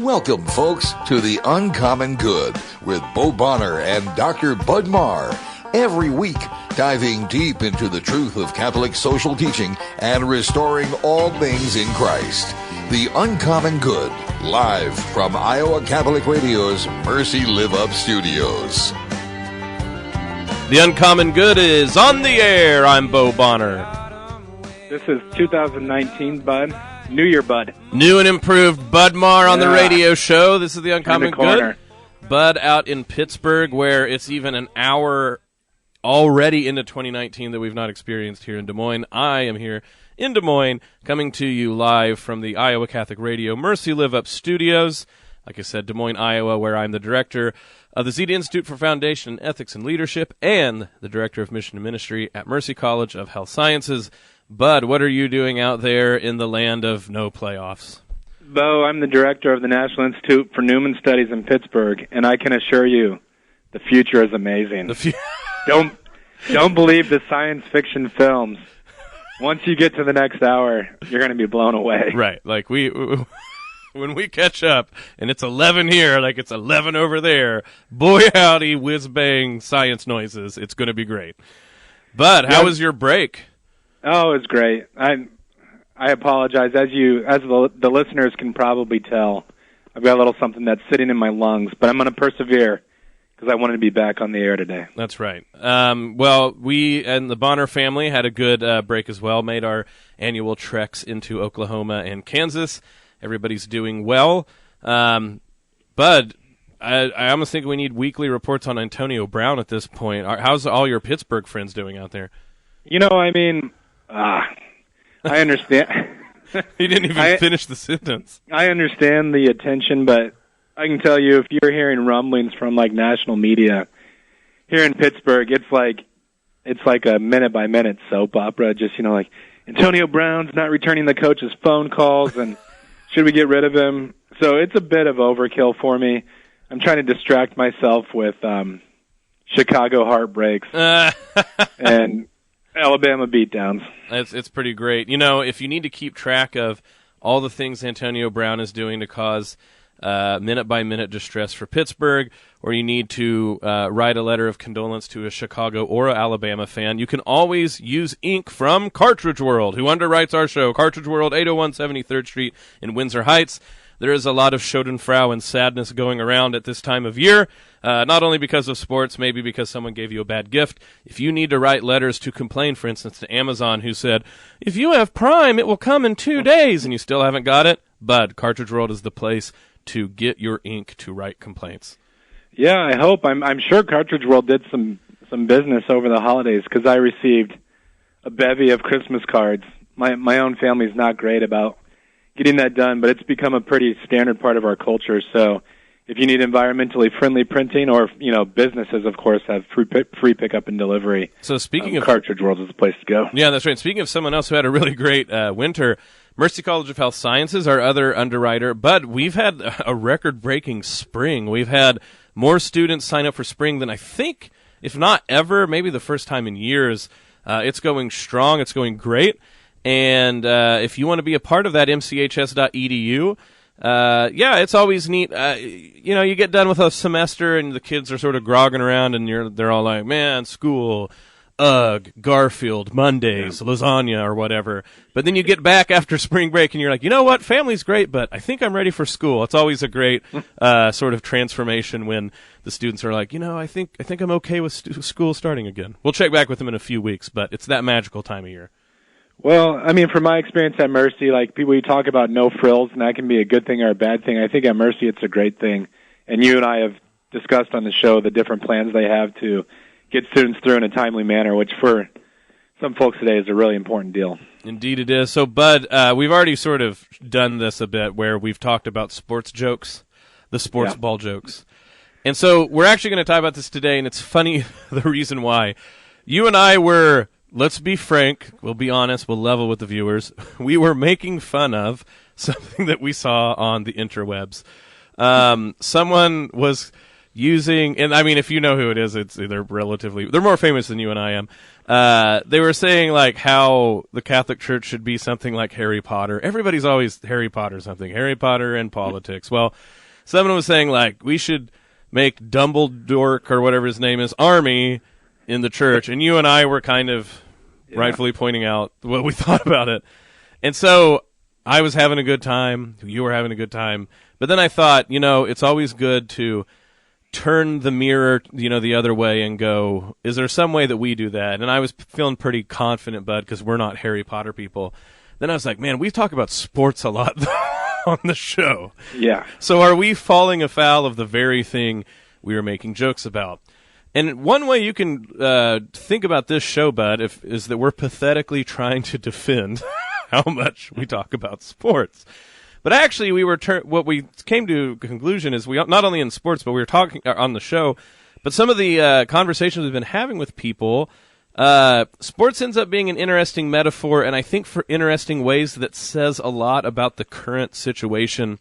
Welcome, folks, to The Uncommon Good with Bo Bonner and Dr. Bud Marr. Every week, diving deep into the truth of Catholic social teaching and restoring all things in Christ. The Uncommon Good, live from Iowa Catholic Radio's Mercy Live Up Studios. The Uncommon Good is on the air. I'm Bo Bonner. This is 2019, Bud. New Year, Bud. New and improved Bud Marr on the radio show. This is The Uncommon Good. Bud out in Pittsburgh, where it's even an hour already into 2019 that we've not experienced here in Des Moines. I am here in Des Moines, coming to you live from the Iowa Catholic Radio Mercy Live Up Studios. Like I said, Des Moines, Iowa, where I'm the director of the Zeta Institute for Foundation, Ethics, and Leadership, and the director of Mission and Ministry at Mercy College of Health Sciences. Bud, what are you doing out there in the land of no playoffs? Bo, I'm the director of the National Institute for Newman Studies in Pittsburgh, and I can assure you the future is amazing. Don't believe the science fiction films. Once you get to the next hour, you're going to be blown away. Right. Like when we catch up and it's 11 here, like it's 11 over there, boy howdy, whiz-bang science noises. It's going to be great. Bud, how was your break? Oh, it's great. I apologize. As the listeners can probably tell, I've got a little something that's sitting in my lungs, but I'm going to persevere because I wanted to be back on the air today. That's right. Well, we and the Bonner family had a good break as well, made our annual treks into Oklahoma and Kansas. Everybody's doing well. Bud, I almost think we need weekly reports on Antonio Brown at this point. How's all your Pittsburgh friends doing out there? I understand. He didn't even finish the sentence. I understand the attention, but I can tell you if you're hearing rumblings from like national media here in Pittsburgh, it's like a minute-by-minute soap opera. Just, like Antonio Brown's not returning the coach's phone calls, and should we get rid of him? So it's a bit of overkill for me. I'm trying to distract myself with Chicago heartbreaks and Alabama beatdowns. It's pretty great. If you need to keep track of all the things Antonio Brown is doing to cause minute-by-minute distress for Pittsburgh, or you need to write a letter of condolence to a Chicago or a Alabama fan, you can always use ink from Cartridge World, who underwrites our show. Cartridge World, 801 73rd Street in Windsor Heights. There is a lot of schadenfreude and sadness going around at this time of year, not only because of sports, maybe because someone gave you a bad gift. If you need to write letters to complain, for instance, to Amazon, who said, if you have Prime, it will come in 2 days, and you still haven't got it, Bud, Cartridge World is the place to get your ink to write complaints. Yeah, I hope. I'm sure Cartridge World did some business over the holidays because I received a bevy of Christmas cards. My own family's not great about getting that done, but it's become a pretty standard part of our culture. So if you need environmentally friendly printing, or businesses, of course, have free pickup and delivery. So speaking of Cartridge World is the place to go. Yeah, that's right. Speaking of someone else who had a really great winter, Mercy College of Health Sciences, our other underwriter. But we've had a record-breaking spring. We've had more students sign up for spring than I think, if not ever, maybe the first time in years. It's going strong. It's going great. And if you want to be a part of that, mchs.edu, it's always neat. You get done with a semester and the kids are sort of grogging around and they're all like, man, school, ugh, Garfield, Mondays, lasagna, or whatever. But then you get back after spring break and you're like, you know what, family's great, but I think I'm ready for school. It's always a great sort of transformation when the students are like, I think I'm okay with school starting again. We'll check back with them in a few weeks, but it's that magical time of year. Well, from my experience at Mercy, we talk about no frills, and that can be a good thing or a bad thing. I think at Mercy it's a great thing. And you and I have discussed on the show the different plans they have to get students through in a timely manner, which for some folks today is a really important deal. Indeed it is. So, Bud, we've already sort of done this a bit where we've talked about sports jokes, the sports ball jokes. And so we're actually going to talk about this today, and it's funny the reason why. You and I were... Let's be frank, we'll be honest, we'll level with the viewers. We were making fun of something that we saw on the interwebs. Someone was using, and I mean, if you know who it is, they're more famous than you and I am. They were saying like how the Catholic Church should be something like Harry Potter. Everybody's always Harry Potter something. Harry Potter and politics. Well, someone was saying like we should make Dumbledore or whatever his name is army in the church, and you and I were kind of rightfully pointing out what we thought about it. And so I was having a good time. You were having a good time. But then I thought, it's always good to turn the mirror, the other way and go, is there some way that we do that? And I was feeling pretty confident, Bud, because we're not Harry Potter people. Then I was like, man, we talk about sports a lot on the show. Yeah. So are we falling afoul of the very thing we were making jokes about? And one way you can think about this show, Bud, is that we're pathetically trying to defend how much we talk about sports. But actually, what we came to a conclusion is we not only in sports, but we were talking on the show, but some of the conversations we've been having with people, sports ends up being an interesting metaphor, and I think for interesting ways that says a lot about the current situation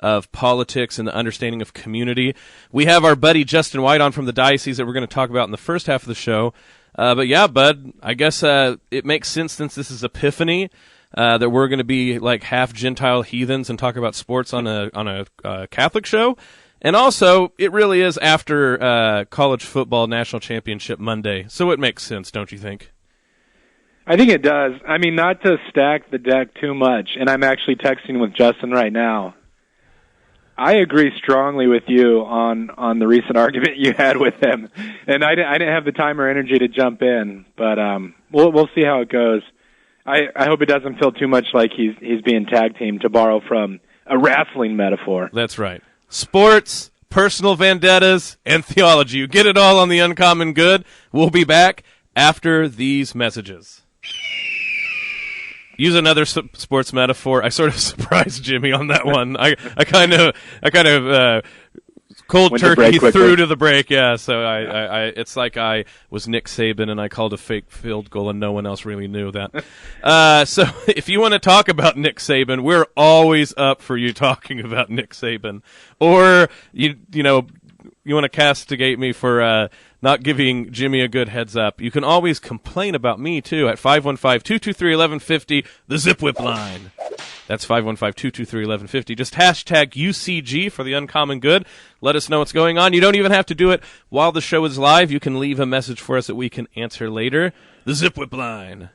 of politics and the understanding of community. We have our buddy Justin White on from the diocese that we're going to talk about in the first half of the show. But yeah, Bud, I guess it makes sense since this is Epiphany. That we're going to be like half Gentile heathens and talk about sports on a Catholic show. And also, it really is after college football national championship Monday. So it makes sense, don't you think? I think it does. I mean, not to stack the deck too much, and I'm actually texting with Justin right now. I agree strongly with you on the recent argument you had with him. And I didn't have the time or energy to jump in, but we'll see how it goes. I hope it doesn't feel too much like he's being tag teamed, to borrow from a wrestling metaphor. That's right. Sports, personal vendettas, and theology. You get it all on The Uncommon Good. We'll be back after these messages. Use another sports metaphor. I sort of surprised Jimmy on that one. I kind of cold turkey through to the break. Yeah, so I it's like I was Nick Saban and I called a fake field goal and no one else really knew that. So if you want to talk about Nick Saban, we're always up for you talking about Nick Saban. Or you want to castigate me for not giving Jimmy a good heads up. You can always complain about me, too, at 515-223-1150, the Zip Whip line. That's 515-223-1150. Just hashtag UCG for The Uncommon Good. Let us know what's going on. You don't even have to do it while the show is live. You can leave a message for us that we can answer later. The Zip Whip line.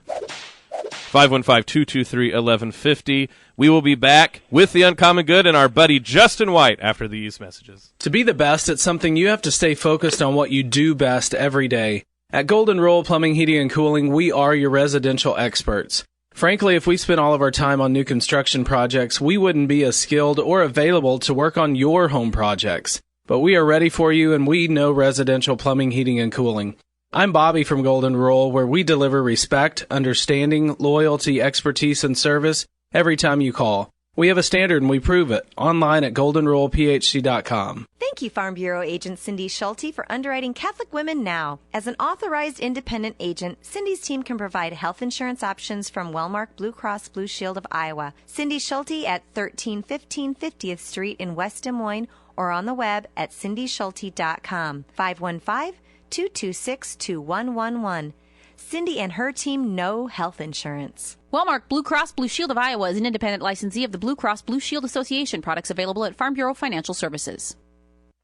515-223-1150. We will be back with The Uncommon Good and our buddy Justin White after these messages. To be the best at something, you have to stay focused on what you do best every day. At Golden Rule Plumbing, Heating, and Cooling, we are your residential experts. Frankly, if we spent all of our time on new construction projects, we wouldn't be as skilled or available to work on your home projects. But we are ready for you, and we know residential plumbing, heating, and cooling. I'm Bobby from Golden Rule, where we deliver respect, understanding, loyalty, expertise, and service every time you call. We have a standard and we prove it. Online at goldenrulephc.com. Thank you, Farm Bureau agent Cindy Schulte, for underwriting Catholic Women Now. As an authorized independent agent, Cindy's team can provide health insurance options from Wellmark Blue Cross Blue Shield of Iowa. Cindy Schulte at 1315 50th Street in West Des Moines, or on the web at cindyschulte.com. 515-226-2111. Cindy and her team know health insurance. Wellmark Blue Cross Blue Shield of Iowa is an independent licensee of the Blue Cross Blue Shield Association. Products available at Farm Bureau Financial Services.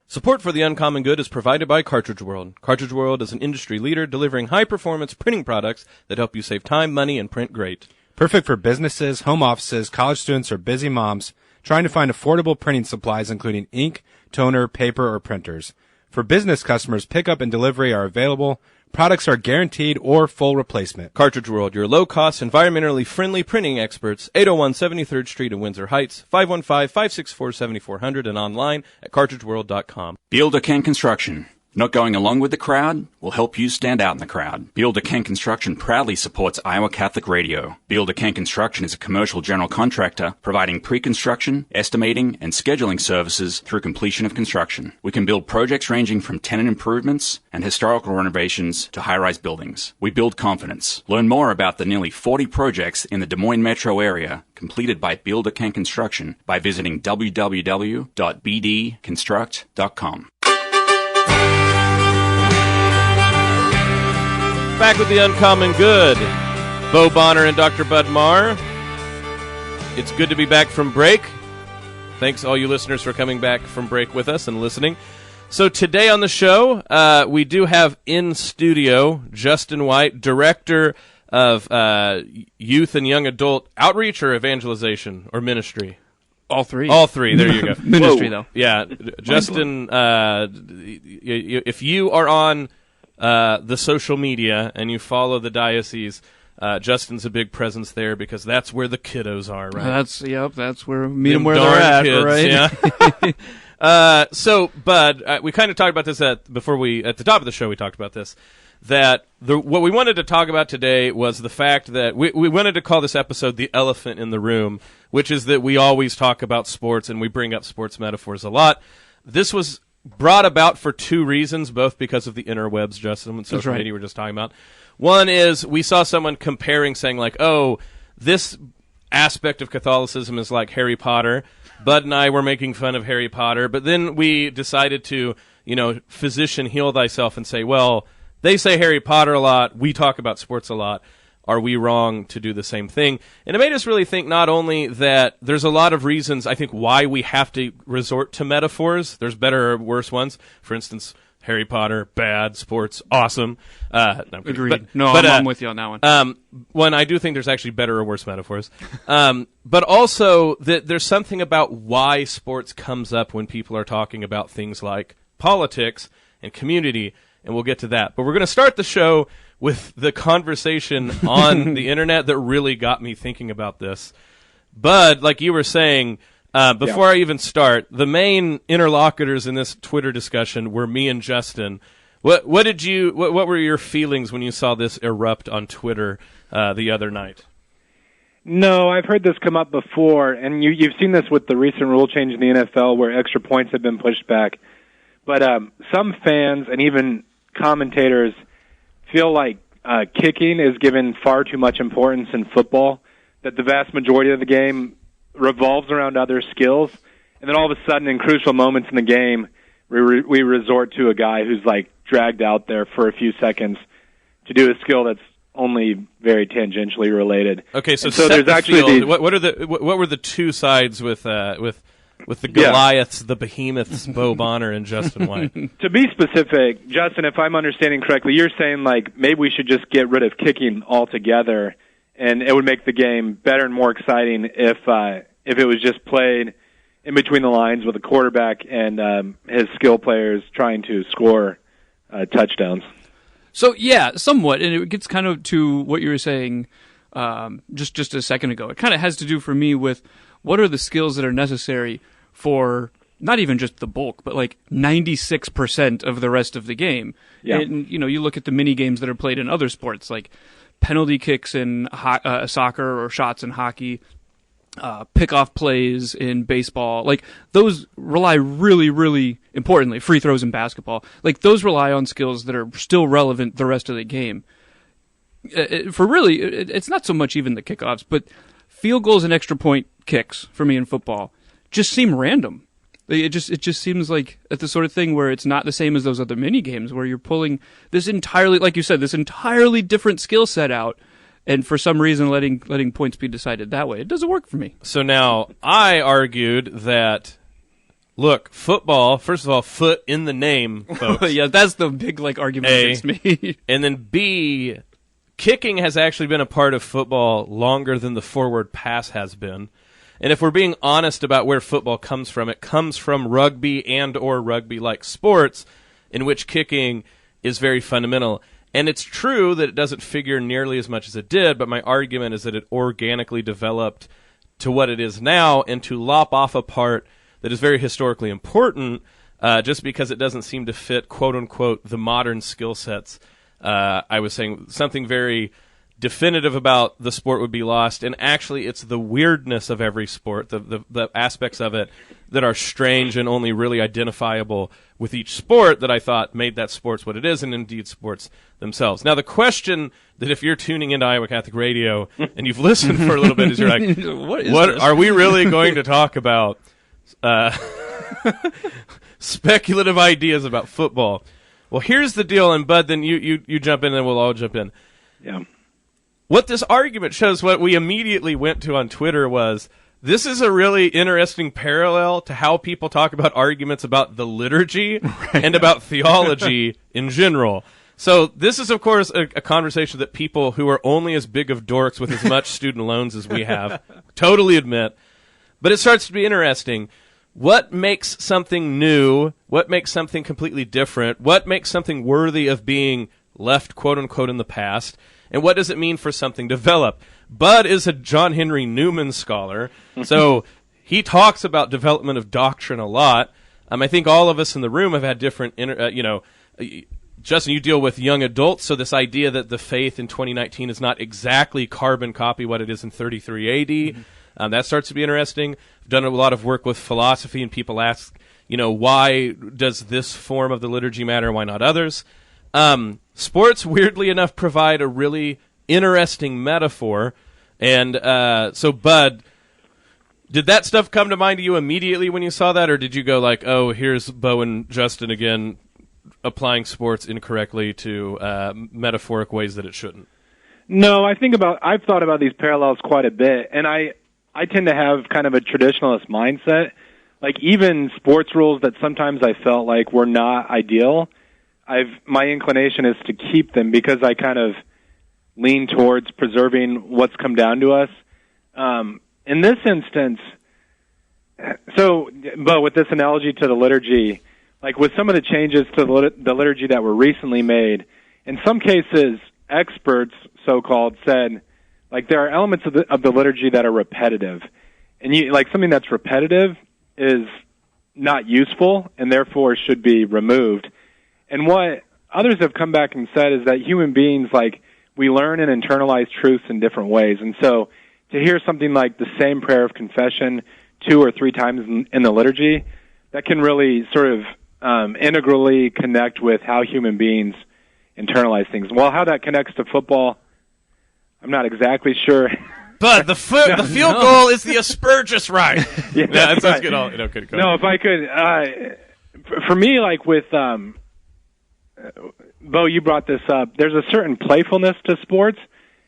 Support for The Uncommon Good is provided by Cartridge World. Cartridge World is an industry leader delivering high-performance printing products that help you save time, money, and print great. Perfect for businesses, home offices, college students, or busy moms trying to find affordable printing supplies including ink, toner, paper, or printers. For business customers, pickup and delivery are available. Products are guaranteed or full replacement. Cartridge World, your low-cost, environmentally friendly printing experts. 801 73rd Street in Windsor Heights, 515-564-7400, and online at cartridgeworld.com. Builder Ken Construction. Not going along with the crowd will help you stand out in the crowd. Builder Ken Construction proudly supports Iowa Catholic Radio. Builder Ken Construction is a commercial general contractor providing pre-construction, estimating, and scheduling services through completion of construction. We can build projects ranging from tenant improvements and historical renovations to high-rise buildings. We build confidence. Learn more about the nearly 40 projects in the Des Moines metro area completed by Builder Ken Construction by visiting www.bdconstruct.com. Back with the Uncommon Good. Bo Bonner and Dr. Bud Marr. It's good to be back from break. Thanks all you listeners for coming back from break with us and listening. So today on the show, we do have in studio Justin White, Director of Youth and Young Adult Outreach or Evangelization or Ministry. All three. All three. There you go. Ministry, though. Yeah. Justin, if you are on the social media and you follow the diocese, Justin's a big presence there because that's where the kiddos are, right? That's where meet them where they're at, kids, right? Yeah. So, Bud, we kind of talked about this at the top of the show. We talked about this. That what we wanted to talk about today was the fact that we wanted to call this episode "The Elephant in the Room," which is that we always talk about sports and we bring up sports metaphors a lot. This was brought about for two reasons, both because of the interwebs, Justin, and social media we're just talking about. One is we saw someone comparing, saying like, oh, this aspect of Catholicism is like Harry Potter. Bud and I were making fun of Harry Potter, but then we decided to, physician heal thyself and say, well, they say Harry Potter a lot, we talk about sports a lot. Are we wrong to do the same thing? And it made us really think not only that there's a lot of reasons, I think, why we have to resort to metaphors. There's better or worse ones. For instance, Harry Potter, bad, sports, awesome. No, agreed. I'm with you on that one. When I do think there's actually better or worse metaphors. But also that there's something about why sports comes up when people are talking about things like politics and community, and we'll get to that. But we're going to start the show with the conversation on the internet that really got me thinking about this. Bud, like you were saying, before I even start, the main interlocutors in this Twitter discussion were me and Justin. What were your feelings when you saw this erupt on Twitter the other night? No, I've heard this come up before, and you've seen this with the recent rule change in the NFL where extra points have been pushed back. But some fans and even commentators feel like kicking is given far too much importance in football, that the vast majority of the game revolves around other skills, and then all of a sudden in crucial moments in the game, we resort to a guy who's like dragged out there for a few seconds to do a skill that's only very tangentially related. Okay, so there's actually what were the two sides with the Goliaths, the behemoths, Bo Bonner and Justin White? To be specific, Justin, if I'm understanding correctly, you're saying like maybe we should just get rid of kicking altogether, and it would make the game better and more exciting if it was just played in between the lines with a quarterback and his skill players trying to score touchdowns. So yeah, somewhat, and it gets kind of to what you were saying just a second ago. It kind of has to do for me with what are the skills that are necessary for not even just the bulk, but like 96% of the rest of the game. Yeah. And, you look at the mini games that are played in other sports, like penalty kicks in soccer or shots in hockey, pickoff plays in baseball. Like those rely really, really importantly, free throws in basketball. Like those rely on skills that are still relevant the rest of the game. It's not so much even the kickoffs, but field goals and extra point kicks for me in football just seem random. It just seems like it's the sort of thing where it's not the same as those other mini games where you're pulling this entirely, like you said, this entirely different skill set out, and for some reason letting points be decided that way. It doesn't work for me. So now I argued that, look, football, first of all, foot in the name, folks. Yeah, that's the big argument against me. And then B, kicking has actually been a part of football longer than the forward pass has been. And if we're being honest about where football comes from, it comes from rugby and or rugby-like sports in which kicking is very fundamental. And it's true that it doesn't figure nearly as much as it did, but my argument is that it organically developed to what it is now, and to lop off a part that is very historically important just because it doesn't seem to fit, quote-unquote, the modern skill sets. I was saying something very definitive about the sport would be lost, and actually it's the weirdness of every sport, the aspects of it that are strange and only really identifiable with each sport that I thought made that sports what it is, and indeed sports themselves. Now the question that if you're tuning into Iowa Catholic Radio and you've listened for a little bit is you're like, what are we really going to talk about speculative ideas about football? Well, here's the deal, and Bud, then you jump in, and then we'll all jump in. Yeah. What this argument shows, what we immediately went to on Twitter was, this is a really interesting parallel to how people talk about arguments about the liturgy and about theology in general. So this is, of course, a conversation that people who are only as big of dorks with as much student loans as we have totally admit. But it starts to be interesting. What makes something new? What makes something completely different? What makes something worthy of being left, quote-unquote, in the past? And what does it mean for something to develop? Bud is a John Henry Newman scholar, so he talks about development of doctrine a lot. I think all of us in the room have had different, Justin, you deal with young adults, so this idea that the faith in 2019 is not exactly carbon copy what it is in 33 AD, that starts to be interesting. I've done a lot of work with philosophy, and people ask, why does this form of the liturgy matter, why not others? Sports, weirdly enough, provide a really interesting metaphor. And so, Bud, did that stuff come to mind to you immediately when you saw that, or did you go like, oh, here's Bo and Justin again applying sports incorrectly to metaphoric ways that it shouldn't? No, I've thought about these parallels quite a bit, and I tend to have kind of a traditionalist mindset. Like, even sports rules that sometimes I felt like were not ideal, my inclination is to keep them because I kind of lean towards preserving what's come down to us. In this instance, but with this analogy to the liturgy, like with some of the changes to the liturgy that were recently made, in some cases, experts, so-called, said, like, there are elements of the liturgy that are repetitive. And something that's repetitive is not useful and therefore should be removed. And what others have come back and said is that human beings, we learn and internalize truths in different ways. And so to hear something like the same prayer of confession 2 or 3 times in the liturgy, that can really sort of integrally connect with how human beings internalize things. Well, how that connects to football, I'm not exactly sure. But the field goal is the Aspergus rite. Yeah, that's right. good. No, if I could, for me, with Bo, you brought this up. There's a certain playfulness to sports,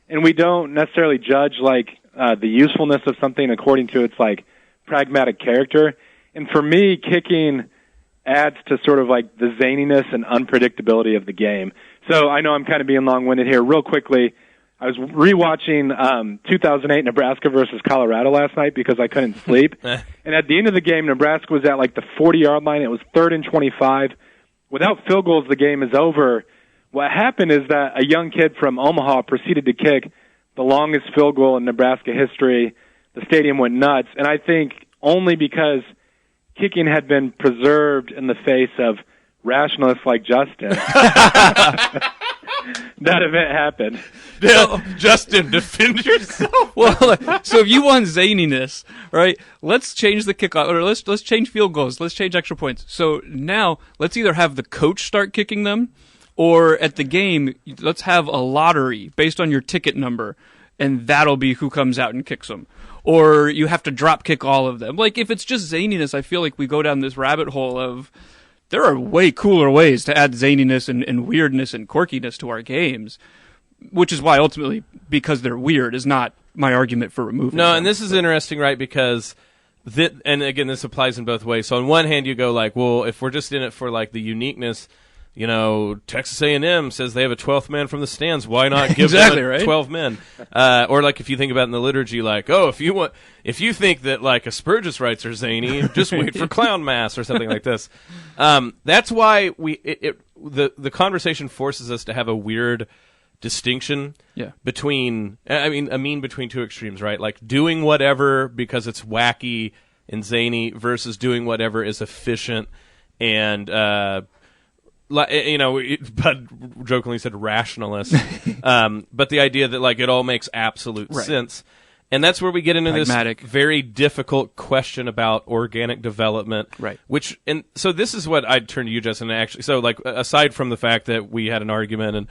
and we don't necessarily judge the usefulness of something according to its pragmatic character. And for me, kicking adds to sort of the zaniness and unpredictability of the game. So I know I'm kind of being long-winded here. Real quickly, I was rewatching 2008 Nebraska versus Colorado last night because I couldn't sleep. And at the end of the game, Nebraska was at the 40-yard line. It was 3rd and 25. Without field goals, the game is over. What happened is that a young kid from Omaha proceeded to kick the longest field goal in Nebraska history. The stadium went nuts, and I think only because kicking had been preserved in the face of rationalists like Justin, that event happened. Justin, defend yourself. Well, so if you want zaniness, right, let's change the kickoff, or let's change field goals, let's change extra points. So now let's either have the coach start kicking them, or at the game, let's have a lottery based on your ticket number, and that'll be who comes out and kicks them. Or you have to drop kick all of them. If it's just zaniness, I feel like we go down this rabbit hole of there are way cooler ways to add zaniness and weirdness and quirkiness to our games, which is why ultimately, because they're weird, is not my argument for removing them. And this is interesting, right, because, and again, this applies in both ways. So on one hand, you go well, if we're just in it for the uniqueness, Texas A&M says they have a 12th man from the stands. Why not give exactly, them right? 12 men? Or if you think about it in the liturgy, if you think that Aspergus rites are zany, just wait for clown mass or something like this. That's why the conversation forces us to have a weird distinction between, between two extremes, right? Doing whatever because it's wacky and zany versus doing whatever is efficient and Bud jokingly said rationalist, but the idea that it all makes absolute sense, and that's where we get into pragmatic, this very difficult question about organic development, right? So this is what I'd turn to you, Justin. Actually, so aside from the fact that we had an argument and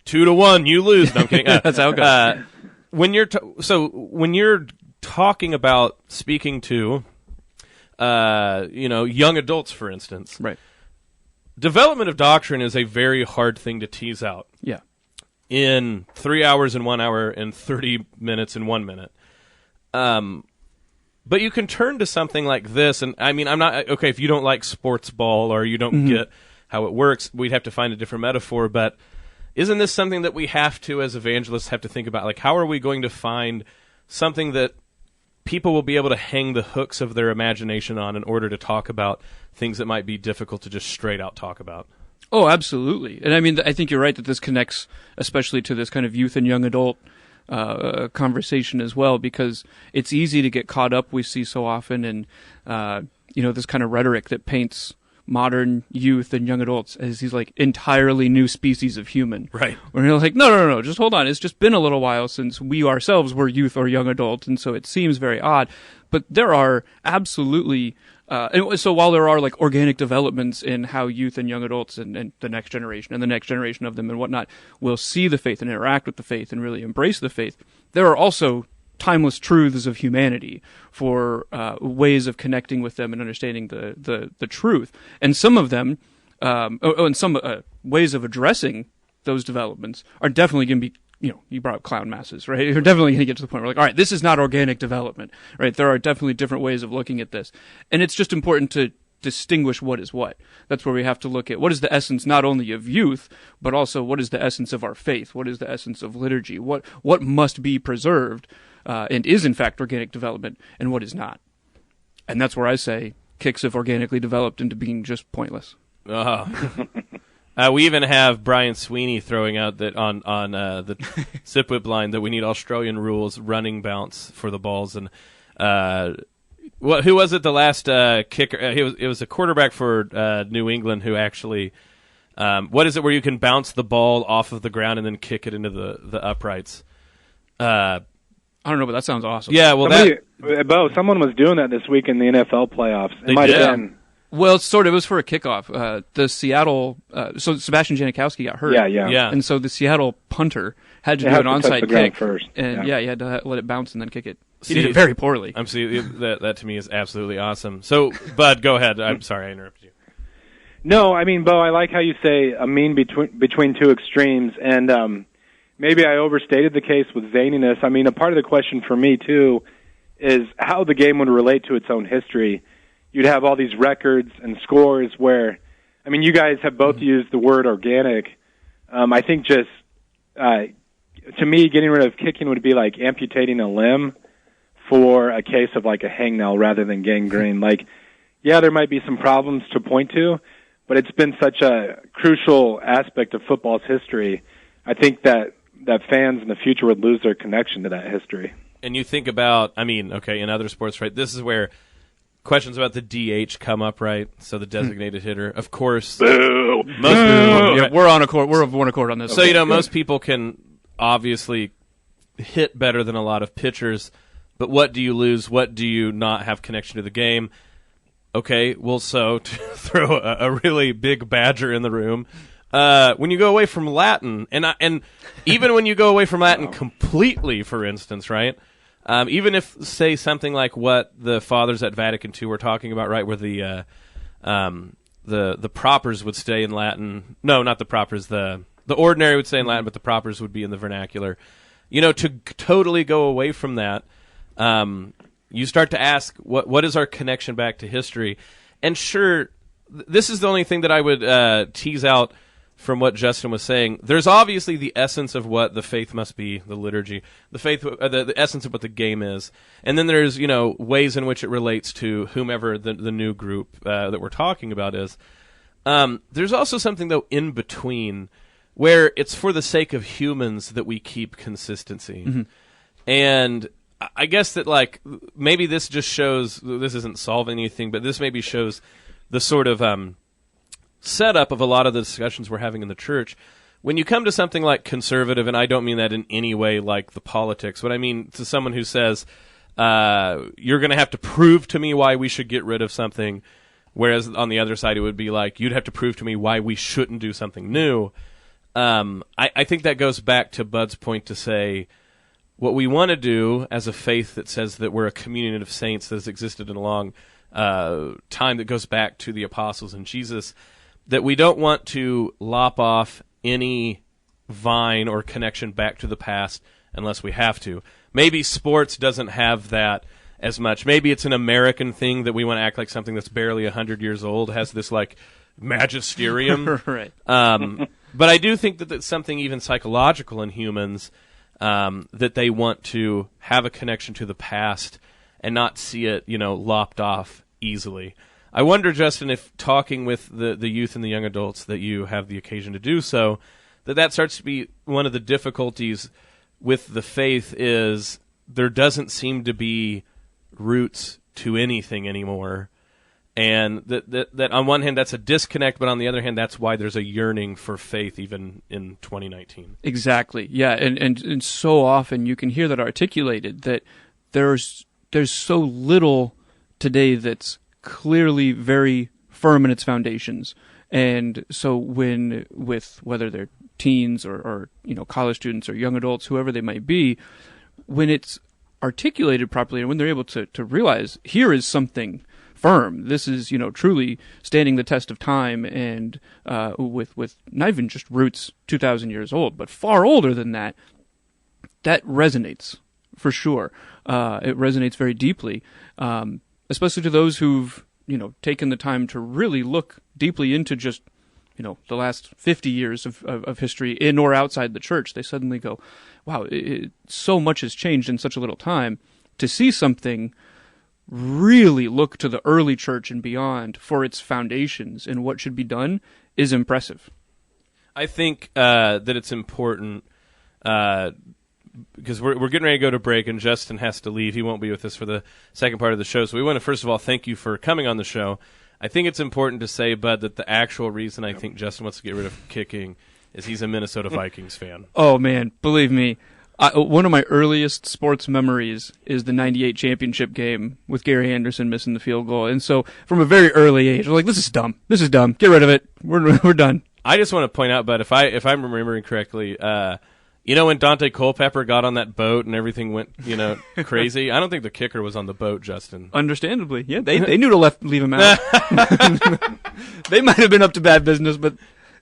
2-1, you lose. No, I'm kidding. That's how it goes. When you're talking about speaking to, young adults, for instance, right? development of doctrine is a very hard thing to tease out. Yeah. In 3 hours and 1 hour and 30 minutes and 1 minute. But you can turn to something like this, and I mean, I'm not, okay, if you don't like sports ball or you don't get how it works, we'd have to find a different metaphor, but isn't this something that we have to, as evangelists, have to think about? Like, how are we going to find something that people will be able to hang the hooks of their imagination on in order to talk about things that might be difficult to just straight out talk about? Oh, absolutely. And I mean, I think you're right that this connects especially to this kind of youth and young adult conversation as well, because it's easy to get caught up, we see so often, in this kind of rhetoric that paints modern youth and young adults as these like entirely new species of human. Right. Where you're like, no, just hold on. It's just been a little while since we ourselves were youth or young adults, and so it seems very odd. But there are absolutely, and so while there are like organic developments in how youth and young adults and the next generation and the next generation of them and whatnot will see the faith and interact with the faith and really embrace the faith, there are also timeless truths of humanity for ways of connecting with them and understanding the truth. And some of them, and some ways of addressing those developments are definitely going to be, you brought up clown masses, right? You're definitely going to get to the point where like, all right, this is not organic development, right? There are definitely different ways of looking at this. And it's just important to distinguish what is what. That's where we have to look at what is the essence not only of youth, but also what is the essence of our faith? What is the essence of liturgy? What must be preserved and is in fact organic development, and what is not? And that's where I say kicks have organically developed into being just pointless. We even have Brian Sweeney throwing out that on the Zip Whip line that we need Australian rules running bounce for the balls. And who was it? The last kicker? It was a quarterback for New England who actually. What is it where you can bounce the ball off of the ground and then kick it into the uprights? I don't know, but that sounds awesome. Yeah, well, someone was doing that this week in the NFL playoffs. It might have been. Well, it was for a kickoff. The Seattle, so Sebastian Janikowski got hurt. Yeah. And so the Seattle punter had to do an onside kick first. And he had to let it bounce and then kick it. He did it very poorly. That to me is absolutely awesome. So, Bud, go ahead. I'm sorry I interrupted you. No, I mean, Bo, I like how you say a mean between two extremes, and maybe I overstated the case with zaniness. I mean, a part of the question for me, too, is how the game would relate to its own history. You'd have all these records and scores where, I mean, you guys have both used the word organic. I think just, to me, getting rid of kicking would be like amputating a limb for a case of like a hangnail rather than gangrene. Like, yeah, there might be some problems to point to, but it's been such a crucial aspect of football's history. I think that fans in the future would lose their connection to that history. And you think about, in other sports, right, this is where questions about the DH come up, right? So the designated hitter, of course. Boo! Yeah, we're on accord. We're of one accord on this. So, most people can obviously hit better than a lot of pitchers, but what do you lose? What do you not have connection to the game? Okay, well, so to throw a really big badger in the room, when you go away from Latin, and even when you go away from Latin completely, for instance, right? Even if, say, something like what the fathers at Vatican II were talking about, right, where the propers would stay in Latin. No, not the propers. The ordinary would stay in Latin, but the propers would be in the vernacular. To totally go away from that, you start to ask, what is our connection back to history? And sure, this is the only thing that I would tease out from what Justin was saying. There's obviously the essence of what the faith must be, the liturgy, the faith, the essence of what the game is, and then there's ways in which it relates to whomever the new group that we're talking about is. There's also something though in between where it's for the sake of humans that we keep consistency, and I guess that maybe this just shows, this isn't solving anything, but this maybe shows the sort of setup of a lot of the discussions we're having in the church. When you come to something like conservative, and I don't mean that in any way like the politics, but I mean to someone who says, you're going to have to prove to me why we should get rid of something, whereas on the other side it would be like, you'd have to prove to me why we shouldn't do something new. I think that goes back to Bud's point to say, what we want to do as a faith that says that we're a communion of saints that has existed in a long time that goes back to the apostles and Jesus that we don't want to lop off any vine or connection back to the past unless we have to. Maybe sports doesn't have that as much. Maybe it's an American thing that we want to act like something that's barely 100 years old has this like magisterium. Right. But I do think that it's something even psychological in humans, that they want to have a connection to the past and not see it, lopped off easily. I wonder, Justin, if talking with the youth and the young adults that you have the occasion to do so, that starts to be one of the difficulties with the faith is there doesn't seem to be roots to anything anymore. And that on one hand, that's a disconnect, but on the other hand, that's why there's a yearning for faith even in 2019. Exactly. Yeah, and so often you can hear that articulated, that there's so little today that's clearly very firm in its foundations. And so whether they're teens or college students or young adults, whoever they might be, when it's articulated properly and when they're able to realize here is something firm, this is truly standing the test of time, and with not even just roots 2,000 years old, but far older than that, that resonates for sure. It resonates very deeply, especially to those who've taken the time to really look deeply into just the last 50 years of history in or outside the church. They suddenly go, wow, so much has changed in such a little time. To see something really look to the early church and beyond for its foundations and what should be done is impressive. I think that it's important because we're getting ready to go to break and Justin has to leave. He won't be with us for the second part of the show. So we want to first of all thank you for coming on the show. I think it's important to say, Bud, that the actual reason I think Justin wants to get rid of kicking is he's a Minnesota Vikings fan. Oh, man, believe me. One of my earliest sports memories is the 98 championship game with Gary Anderson missing the field goal. And so from a very early age, I was like, this is dumb. This is dumb. Get rid of it. We're done. I just want to point out, Bud, if I'm remembering correctly, when Dante Culpepper got on that boat and everything went, crazy, I don't think the kicker was on the boat, Justin. Understandably. Yeah, they knew to leave him out. They might have been up to bad business, but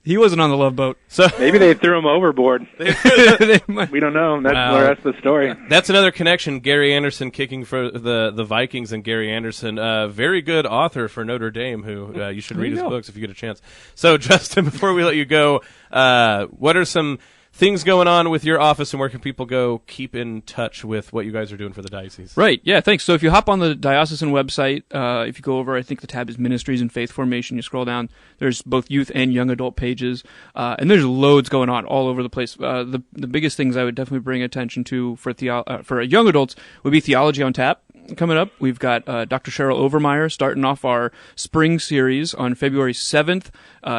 he wasn't on the Love Boat. So maybe they threw him overboard. We don't know. That's the rest of the story. That's another connection. Gary Anderson kicking for the Vikings, and Gary Anderson, very good author for Notre Dame, who you should read his books if you get a chance. So, Justin, before we let you go, what are some things going on with your office, and where can people go keep in touch with what you guys are doing for the diocese? Right, yeah, thanks. So if you hop on the diocesan website, if you go over, I think the tab is Ministries and Faith Formation, you scroll down, there's both youth and young adult pages, and there's loads going on all over the place. The biggest things I would definitely bring attention to for young adults would be Theology on Tap. Coming up, we've got Dr. Cheryl Overmeyer starting off our spring series on February 7th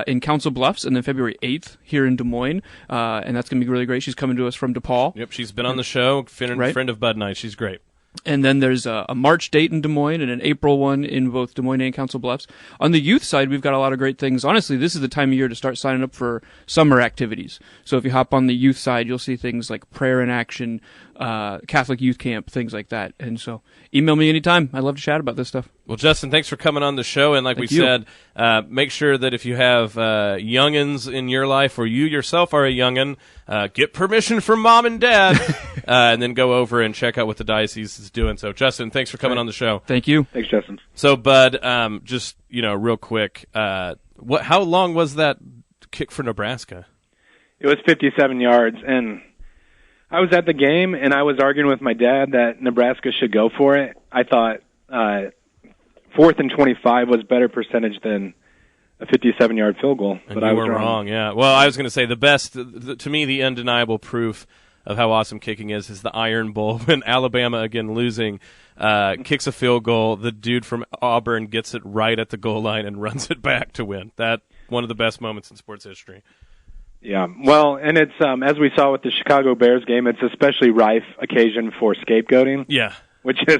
in Council Bluffs, and then February 8th here in Des Moines, and that's going to be really great. She's coming to us from DePaul. Yep, she's been on the show, friend of Bud and I. She's great. And then there's a March date in Des Moines and an April one in both Des Moines and Council Bluffs. On the youth side, we've got a lot of great things. Honestly, this is the time of year to start signing up for summer activities. So if you hop on the youth side, you'll see things like Prayer in Action, Catholic Youth Camp, things like that. And so email me anytime. I'd love to chat about this stuff. Well, Justin, thanks for coming on the show. And like we said, make sure that if you have youngins in your life or you yourself are a youngin, get permission from mom and dad and then go over and check out what the diocese is doing. So, Justin, thanks for coming on the show. Thank you. Thanks, Justin. So, Bud, just, real quick, how long was that kick for Nebraska? It was 57 yards, and I was at the game, and I was arguing with my dad that Nebraska should go for it. I thought 4th and 25 was better percentage than a 57-yard field goal, but I was wrong. Yeah. Well, I was going to say to me, the undeniable proof of how awesome kicking is the Iron Bowl when Alabama, again losing, kicks a field goal. The dude from Auburn gets it right at the goal line and runs it back to win. That one of the best moments in sports history. Yeah, well, and it's as we saw with the Chicago Bears game, it's especially rife occasion for scapegoating. Yeah, which is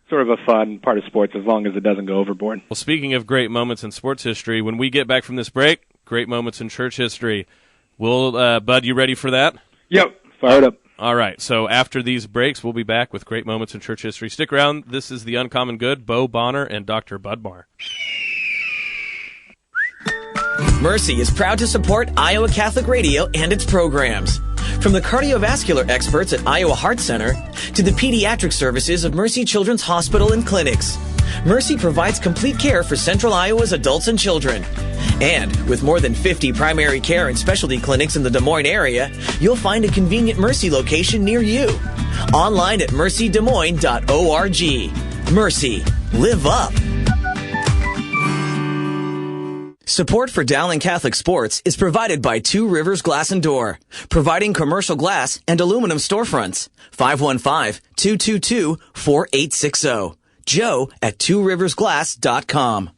sort of a fun part of sports as long as it doesn't go overboard. Well, speaking of great moments in sports history, when we get back from this break, great moments in church history. Bud, you ready for that? Yep, fired up. All right, so after these breaks, we'll be back with great moments in church history. Stick around. This is The Uncommon Good, Bo Bonner and Dr. Bud Marr. Mercy is proud to support Iowa Catholic Radio and its programs. From the cardiovascular experts at Iowa Heart Center to the pediatric services of Mercy Children's Hospital and Clinics, Mercy provides complete care for Central Iowa's adults and children. And with more than 50 primary care and specialty clinics in the Des Moines area, you'll find a convenient Mercy location near you. Online at mercydesmoines.org. Mercy. Live up. Support for Dowling Catholic Sports is provided by Two Rivers Glass and Door, providing commercial glass and aluminum storefronts. 515-222-4860. Joe at tworiversglass.com.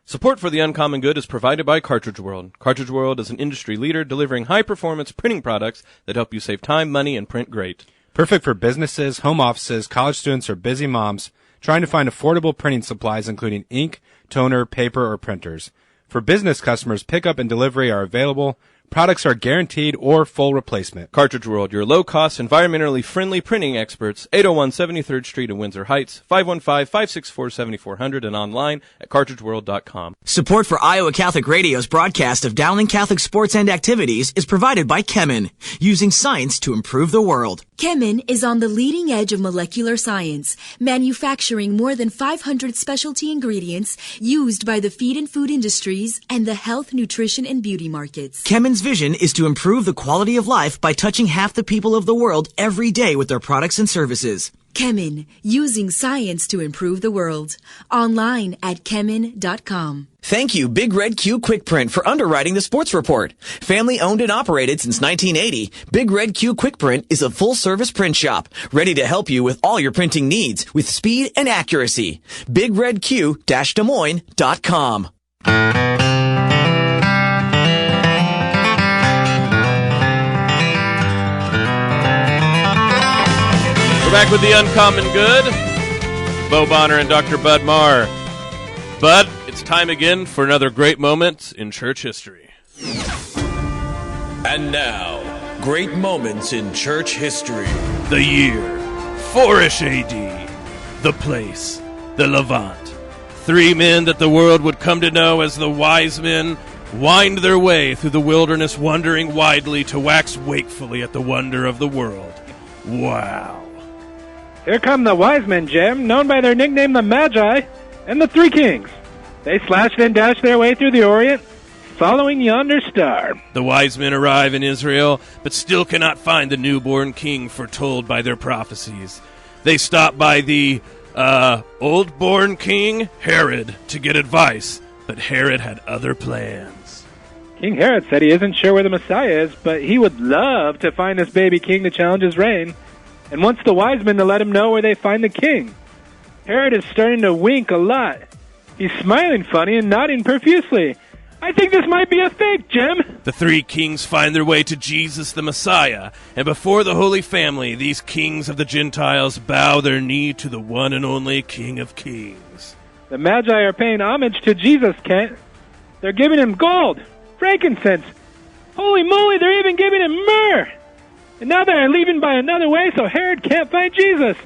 Support for The Uncommon Good is provided by Cartridge World. Cartridge World is an industry leader delivering high-performance printing products that help you save time, money, and print great. Perfect for businesses, home offices, college students, or busy moms trying to find affordable printing supplies including ink, toner, paper, or printers. For business customers, pickup and delivery are available. Products are guaranteed or full replacement. Cartridge World, your low-cost, environmentally friendly printing experts, 801 73rd Street in Windsor Heights, 515-564-7400, and online at cartridgeworld.com. Support for Iowa Catholic Radio's broadcast of Dowling Catholic sports and activities is provided by Kemin, using science to improve the world. Kemin is on the leading edge of molecular science, manufacturing more than 500 specialty ingredients used by the feed and food industries and the health, nutrition, and beauty markets. Kemin's vision is to improve the quality of life by touching half the people of the world every day with their products and services. Kemin, using science to improve the world. Online at kemin.com. Thank you, Big Red Q Quick Print, for underwriting the sports report. Family owned and operated since 1980, Big Red Q Quick Print is a full-service print shop, ready to help you with all your printing needs with speed and accuracy. BigRedQ-DesMoines.com. Back with The Uncommon Good, Bo Bonner and Dr. Bud Marr. Bud, it's time again for another great moment in church history. And now, great moments in church history. The year, 4-ish AD. The place, the Levant. 3 men that the world would come to know as the wise men wind their way through the wilderness, wandering widely to wax wakefully at the wonder of the world. Wow. Here come the wise men, Jim, known by their nickname the Magi, and the Three Kings. They slashed and dashed their way through the Orient, following yonder star. The wise men arrive in Israel, but still cannot find the newborn king foretold by their prophecies. They stop by the, old-born king, Herod, to get advice, but Herod had other plans. King Herod said he isn't sure where the Messiah is, but he would love to find this baby king to challenge his reign, and wants the wise men to let him know where they find the king. Herod is starting to wink a lot. He's smiling funny and nodding profusely. I think this might be a fake, Jim. The 3 kings find their way to Jesus the Messiah, and before the Holy Family, these kings of the Gentiles bow their knee to the one and only King of Kings. The Magi are paying homage to Jesus, Kent. They're giving him gold, frankincense. Holy moly, they're even giving him myrrh. And now they're leaving by another way so Herod can't find Jesus.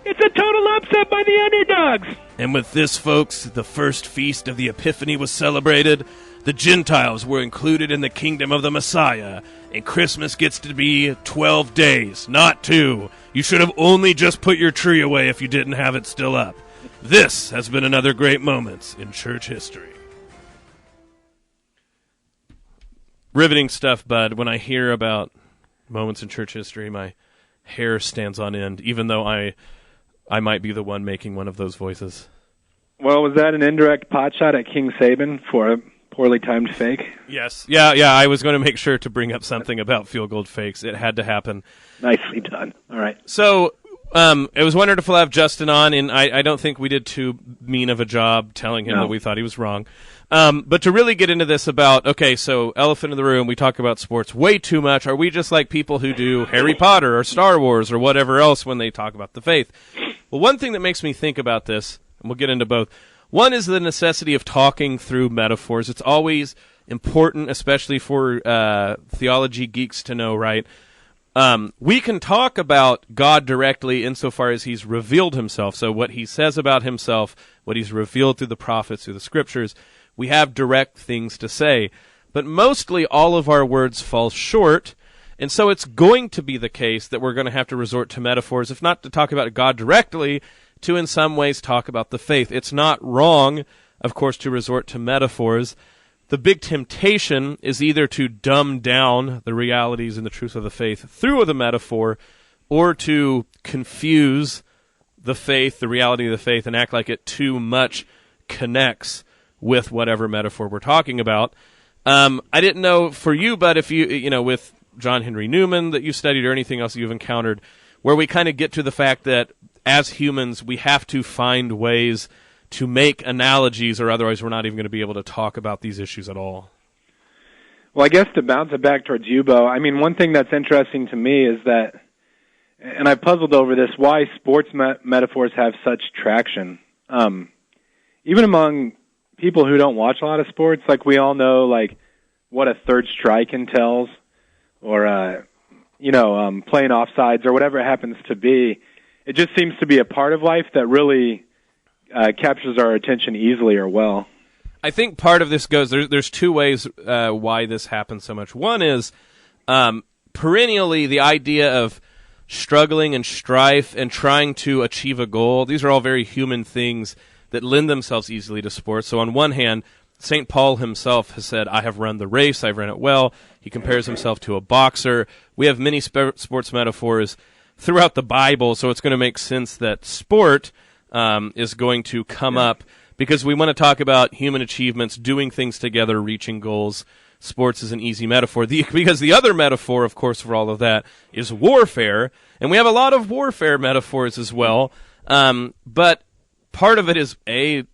It's a total upset by the underdogs. And with this, folks, the first feast of the Epiphany was celebrated. The Gentiles were included in the kingdom of the Messiah. And Christmas gets to be 12 days, not 2. You should have only just put your tree away if you didn't have it still up. This has been another great moment in church history. Riveting stuff, Bud. When I hear about moments in church history, my hair stands on end, even though I might be the one making one of those voices. Well, was that an indirect pot shot at King Saban for a poorly timed fake? Yes. Yeah, I was going to make sure to bring up something about field goal fakes. It had to happen. Nicely done. All right. So, it was wonderful to have Justin on, and I don't think we did too mean of a job telling him that we thought he was wrong. But to really get into this about, okay, so elephant in the room, we talk about sports way too much. Are we just like people who do Harry Potter or Star Wars or whatever else when they talk about the faith? Well, one thing that makes me think about this, and we'll get into both, one is the necessity of talking through metaphors. It's always important, especially for theology geeks to know, right? We can talk about God directly insofar as he's revealed himself. So what he says about himself, what he's revealed through the prophets, through the scriptures, We have direct things to say. But mostly all of our words fall short, and so it's going to be the case that we're going to have to resort to metaphors, if not to talk about God directly, to in some ways talk about the faith. It's not wrong, of course, to resort to metaphors. The big temptation is either to dumb down the realities and the truth of the faith through the metaphor, or to confuse the faith, the reality of the faith, and act like it too much connects with whatever metaphor we're talking about. I didn't know for you, but if you know, with John Henry Newman that you studied or anything else you've encountered, where we kind of get to the fact that as humans, we have to find ways to make analogies, or otherwise we're not even going to be able to talk about these issues at all. Well, I guess to bounce it back towards you, Bo, I mean, one thing that's interesting to me is that, and I've puzzled over this, why sports metaphors have such traction. Even among people who don't watch a lot of sports, like we all know, like what a third strike entails, or playing offsides or whatever it happens to be. It just seems to be a part of life that really captures our attention easily or well. I think part of this goes, there's two ways why this happens so much. One is perennially the idea of struggling and strife and trying to achieve a goal. These are all very human things that lend themselves easily to sports. So on one hand, St. Paul himself has said, I have run the race, I've run it well. He compares himself to a boxer. We have many sports metaphors throughout the Bible, so it's going to make sense that sport is going to come up because we want to talk about human achievements, doing things together, reaching goals. Sports is an easy metaphor. Because the other metaphor, of course, for all of that is warfare, and we have a lot of warfare metaphors as well. But part of it is,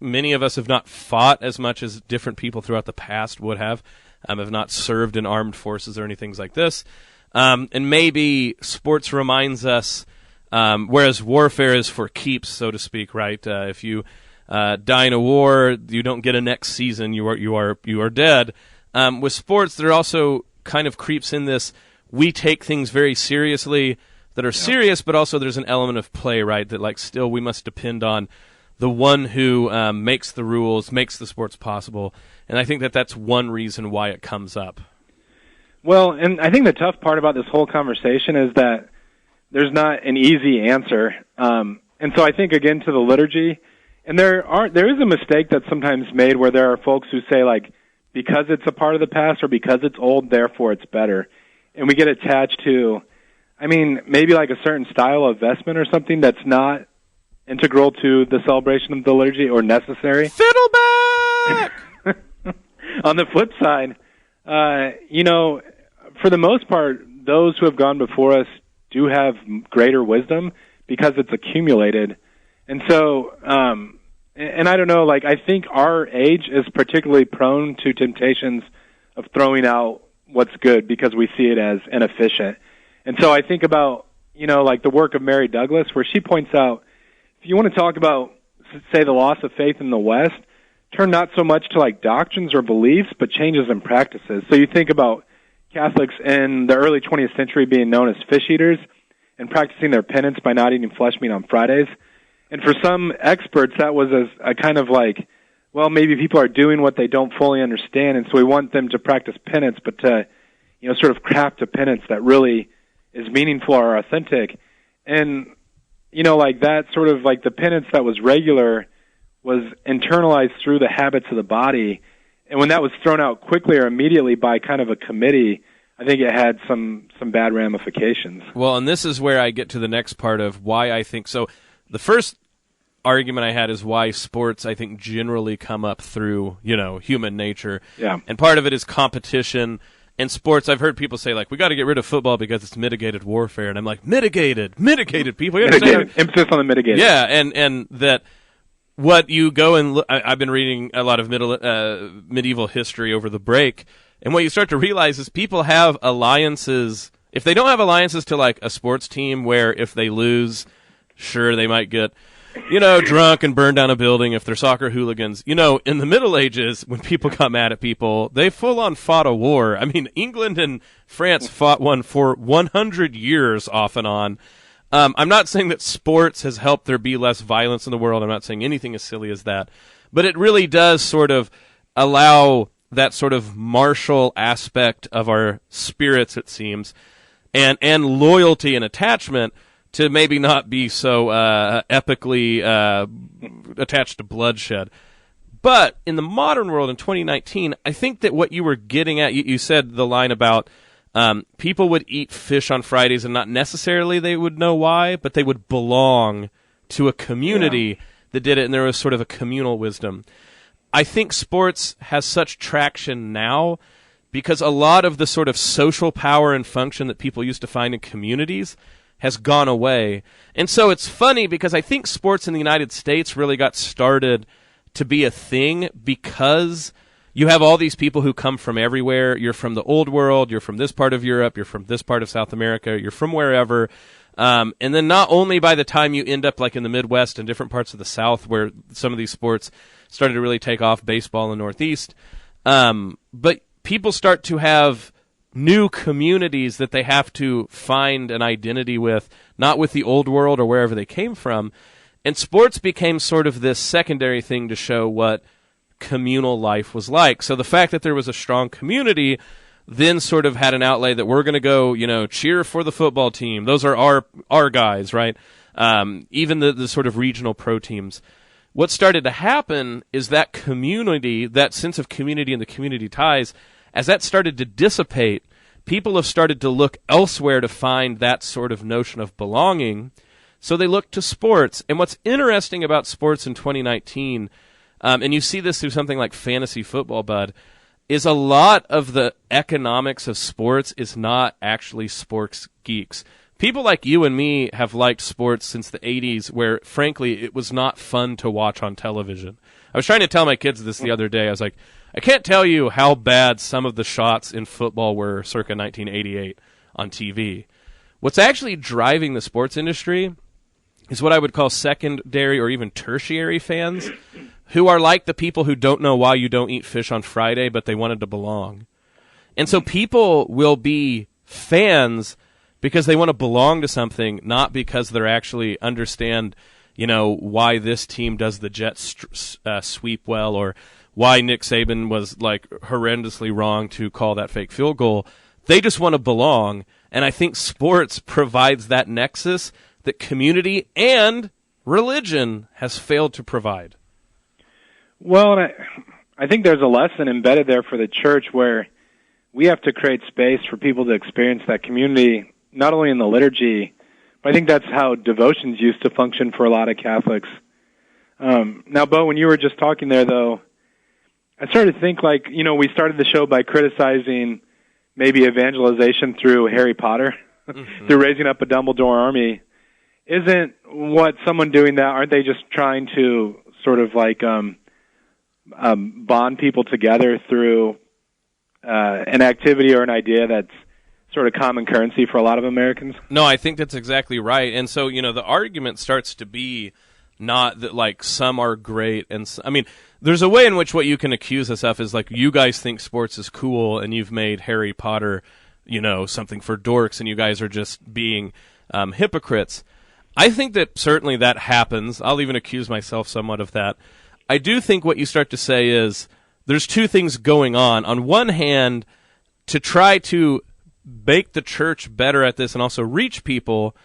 many of us have not fought as much as different people throughout the past would have not served in armed forces or anything like this. And maybe sports reminds us, whereas warfare is for keeps, so to speak, right? If you die in a war, you don't get a next season. You are dead. With sports, there also kind of creeps in this, we take things very seriously that are serious, but also there's an element of play, right? That like still we must depend on the one who makes the rules, makes the sports possible. And I think that that's one reason why it comes up. Well, and I think the tough part about this whole conversation is that there's not an easy answer. And so I think, again, to the liturgy, and there is a mistake that's sometimes made where there are folks who say, like, because it's a part of the past or because it's old, therefore it's better. And we get attached to, I mean, maybe like a certain style of vestment or something that's not integral to the celebration of the liturgy or necessary. Fiddleback! On the flip side, for the most part, those who have gone before us do have greater wisdom because it's accumulated. And so, and I don't know, like, I think our age is particularly prone to temptations of throwing out what's good because we see it as inefficient. And so I think about, like the work of Mary Douglas, where she points out, if you want to talk about, say, the loss of faith in the West, turn not so much to like doctrines or beliefs, but changes in practices. So you think about Catholics in the early 20th century being known as fish eaters and practicing their penance by not eating flesh meat on Fridays. And for some experts, that was a kind of like, well, maybe people are doing what they don't fully understand, and so we want them to practice penance, but to, sort of craft a penance that really is meaningful or authentic. And, like that sort of like the penance that was regular was internalized through the habits of the body. And when that was thrown out quickly or immediately by kind of a committee, I think it had some bad ramifications. Well, and this is where I get to the next part of why I think so. The first argument I had is why sports, I think, generally come up through, human nature. Yeah. And part of it is competition. And sports, I've heard people say, like, we got to get rid of football because it's mitigated warfare. And I'm like, mitigated people. Mitigated. Emphasis on the mitigated. Yeah, and that what you go and look, I've been reading a lot of medieval history over the break, and what you start to realize is people have alliances. If they don't have alliances to like a sports team where if they lose, sure, they might get, drunk and burn down a building if they're soccer hooligans. In the Middle Ages, when people got mad at people, they full-on fought a war. I mean, England and France fought one for 100 years off and on. I'm not saying that sports has helped there be less violence in the world. I'm not saying anything as silly as that. But it really does sort of allow that sort of martial aspect of our spirits, it seems, and loyalty and attachment to maybe not be so epically attached to bloodshed. But in the modern world in 2019, I think that what you were getting at, you said the line about people would eat fish on Fridays and not necessarily they would know why, but they would belong to a community that did it, and there was sort of a communal wisdom. I think sports has such traction now because a lot of the sort of social power and function that people used to find in communities has gone away. And so it's funny because I think sports in the United States really got started to be a thing because you have all these people who come from everywhere. You're from the old world, you're from this part of Europe, you're from this part of South America, you're from wherever. And then not only by the time you end up like in the Midwest and different parts of the South where some of these sports started to really take off, baseball in the Northeast, but people start to have new communities that they have to find an identity with, not with the old world or wherever they came from. And sports became sort of this secondary thing to show what communal life was like. So the fact that there was a strong community then sort of had an outlay that we're going to go, cheer for the football team. Those are our guys, right? Even the sort of regional pro teams. What started to happen is that community, that sense of community and the community ties, as that started to dissipate, people have started to look elsewhere to find that sort of notion of belonging. So they look to sports. And what's interesting about sports in 2019, and you see this through something like fantasy football, Bud, is a lot of the economics of sports is not actually sports geeks. People like you and me have liked sports since the 80s where, frankly, it was not fun to watch on television. I was trying to tell my kids this the other day. I was like, I can't tell you how bad some of the shots in football were circa 1988 on TV. What's actually driving the sports industry is what I would call secondary or even tertiary fans who are like the people who don't know why you don't eat fish on Friday, but they wanted to belong. And so people will be fans because they want to belong to something, not because they actually understand, why this team does the jet sweep well or why Nick Saban was like horrendously wrong to call that fake field goal. They just want to belong. And I think sports provides that nexus that community and religion has failed to provide. Well, and I think there's a lesson embedded there for the church where we have to create space for people to experience that community, not only in the liturgy, but I think that's how devotions used to function for a lot of Catholics. Now, Bo, when you were just talking there, though, I started to think we started the show by criticizing maybe evangelization through Harry Potter, through raising up a Dumbledore army. Isn't what someone doing that, aren't they just trying to sort of bond people together through an activity or an idea that's sort of common currency for a lot of Americans? No, I think that's exactly right. And so, the argument starts to be not that, some are great. And there's a way in which what you can accuse us of is, you guys think sports is cool and you've made Harry Potter, something for dorks and you guys are just being hypocrites. I think that certainly that happens. I'll even accuse myself somewhat of that. I do think what you start to say is there's two things going on. On one hand, to try to make the church better at this and also reach people,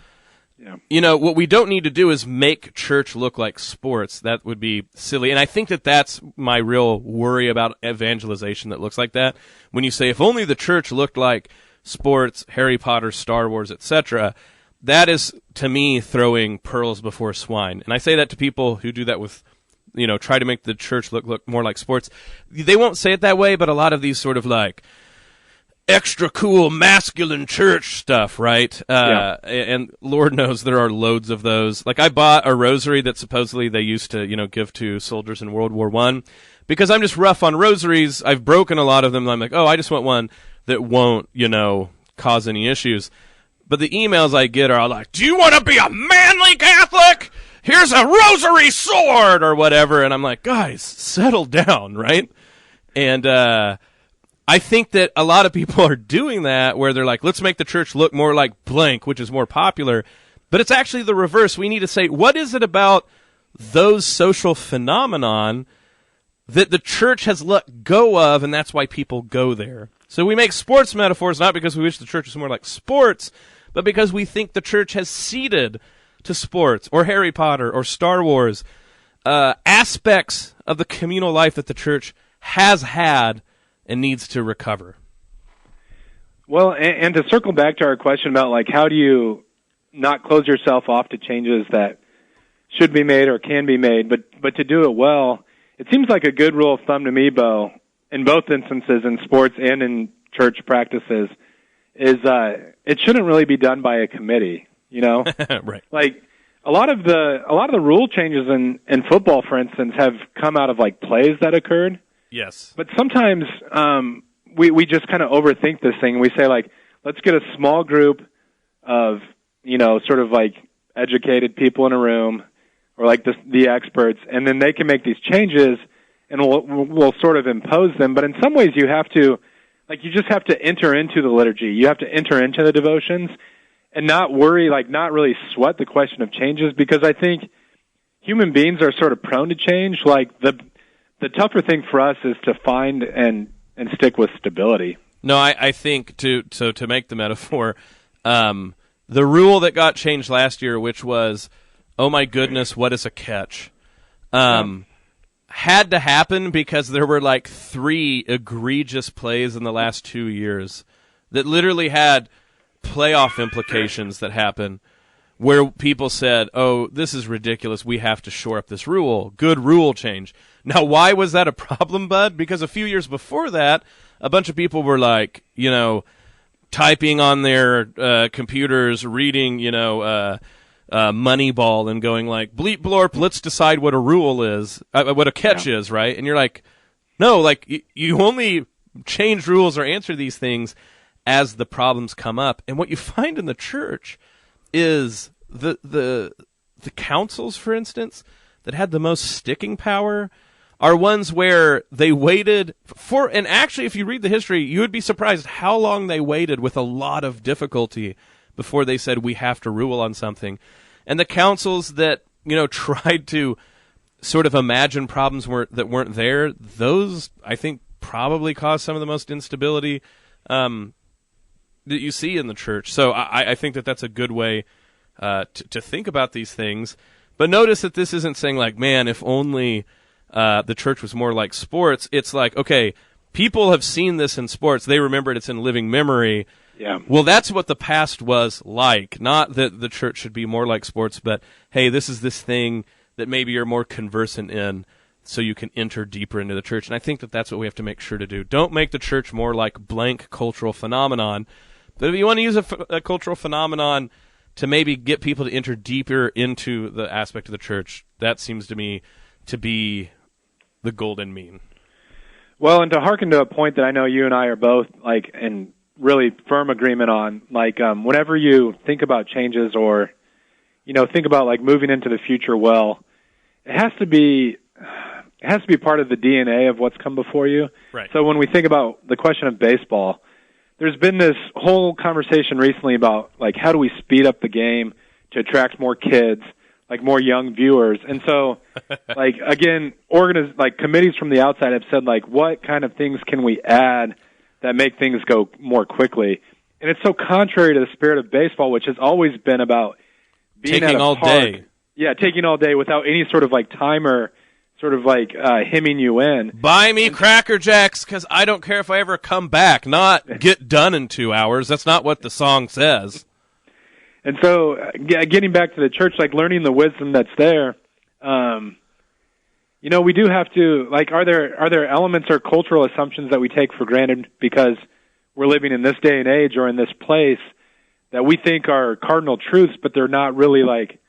what we don't need to do is make church look like sports. That would be silly. And I think that that's my real worry about evangelization that looks like that. When you say, if only the church looked like sports, Harry Potter, Star Wars, etc., that is, to me, throwing pearls before swine. And I say that to people who do that with, try to make the church look more like sports. They won't say it that way, but a lot of these sort of extra cool masculine church stuff, right? And Lord knows there are loads of those. I bought a rosary that supposedly they used to, give to soldiers in World War I because I'm just rough on rosaries. I've broken a lot of them. I'm like, I just want one that won't, cause any issues. But the emails I get are all like, do you want to be a manly Catholic? Here's a rosary sword or whatever. And I'm like, guys, settle down, right? And I think that a lot of people are doing that where they're like, let's make the church look more like blank, which is more popular. But it's actually the reverse. We need to say, what is it about those social phenomenon that the church has let go of, and that's why people go there. So we make sports metaphors not because we wish the church was more like sports, but because we think the church has ceded to sports or Harry Potter or Star Wars aspects of the communal life that the church has had and needs to recover. Well, and to circle back to our question about, like, how do you not close yourself off to changes that should be made or can be made, but to do it well, it seems like a good rule of thumb to me, Bo, in both instances, in sports and in church practices, is it shouldn't really be done by a committee, you know? Right. Like, a lot of the rule changes in football, for instance, have come out of, like, plays that occurred. Yes. But sometimes we just kind of overthink this thing. We say, like, let's get a small group of, you know, sort of like educated people in a room, or like the experts, and then they can make these changes, and we'll sort of impose them. But in some ways, you have to, like, you just have to enter into the liturgy. You have to enter into the devotions, and not worry, like, not really sweat the question of changes, because I think human beings are sort of prone to change. Like, the tougher thing for us is to find and stick with stability. No, I think to make the metaphor, the rule that got changed last year, which was, oh my goodness, what is a catch? Had to happen because there were like 3 egregious plays in the last 2 years that literally had playoff implications that happen, where people said, oh, this is ridiculous, we have to shore up this rule. Good rule change. Now, why was that a problem, Bud? Because a few years before that, a bunch of people were like, you know, typing on their computers, reading, you know, Moneyball, and going like, bleep blorp, let's decide what a rule is, what a catch is, right? And you're like, no, like, you only change rules or answer these things as the problems come up. And what you find in the church is the councils, for instance, that had the most sticking power are ones where they waited for, and actually, if you read the history, you would be surprised how long they waited with a lot of difficulty before they said, we have to rule on something. And the councils that, you know, tried to sort of imagine problems that weren't there, those, I think, probably caused some of the most instability that you see in the church. So I think that that's a good way to think about these things. But notice that this isn't saying, like, man, if only the church was more like sports. It's like, okay, people have seen this in sports. They remember it's in living memory. Yeah. Well, that's what the past was like. Not that the church should be more like sports, but, hey, this is this thing that maybe you're more conversant in, so you can enter deeper into the church. And I think that that's what we have to make sure to do. Don't make the church more like blank cultural phenomenon. But if you want to use a cultural phenomenon to maybe get people to enter deeper into the aspect of the church, that seems to me to be the golden mean. Well, and to hearken to a point that I know you and I are both, like, in really firm agreement on, like, whenever you think about changes or, you know, think about, like, moving into the future, well, it has to be part of the DNA of what's come before you. Right. So when we think about the question of baseball, there's been this whole conversation recently about, like, how do we speed up the game to attract more kids, like more young viewers. And so, like, again, committees from the outside have said, like, what kind of things can we add that make things go more quickly? And it's so contrary to the spirit of baseball, which has always been about being taking at a all park. day. Yeah, taking all day without any sort of, like, timer sort of, like, hemming you in. Buy me Cracker Jacks because I don't care if I ever come back, not get done in 2 hours. That's not what the song says. And so, getting back to the church, like, learning the wisdom that's there, you know, we do have to, like, are there elements or cultural assumptions that we take for granted because we're living in this day and age or in this place that we think are cardinal truths, but they're not really, like,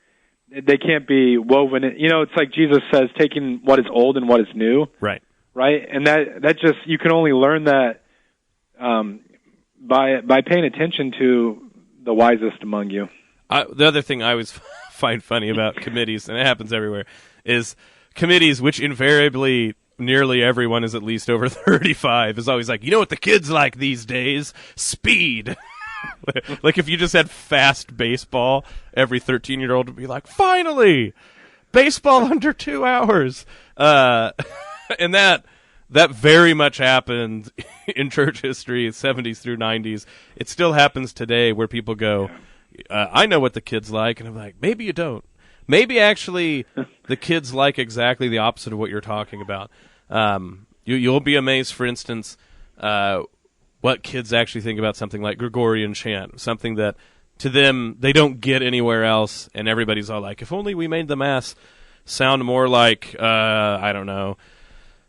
they can't be woven in. You know, it's like Jesus says, taking what is old and what is new. Right. Right? And that just, you can only learn that by paying attention to the wisest among you. The other thing I always find funny about committees, and it happens everywhere, is committees, which invariably nearly everyone is at least over 35, is always like, you know what the kids like these days? Speed. Like, if you just had fast baseball, every 13-year-old would be like, finally, baseball under 2 hours. And that very much happened in church history, 70s through 90s. It still happens today where people go, I know what the kids like. And I'm like, maybe you don't. Maybe actually the kids like exactly the opposite of what you're talking about. You'll be amazed, for instance, what kids actually think about something like Gregorian chant, something that to them they don't get anywhere else, and everybody's all like, if only we made the Mass sound more like, I don't know,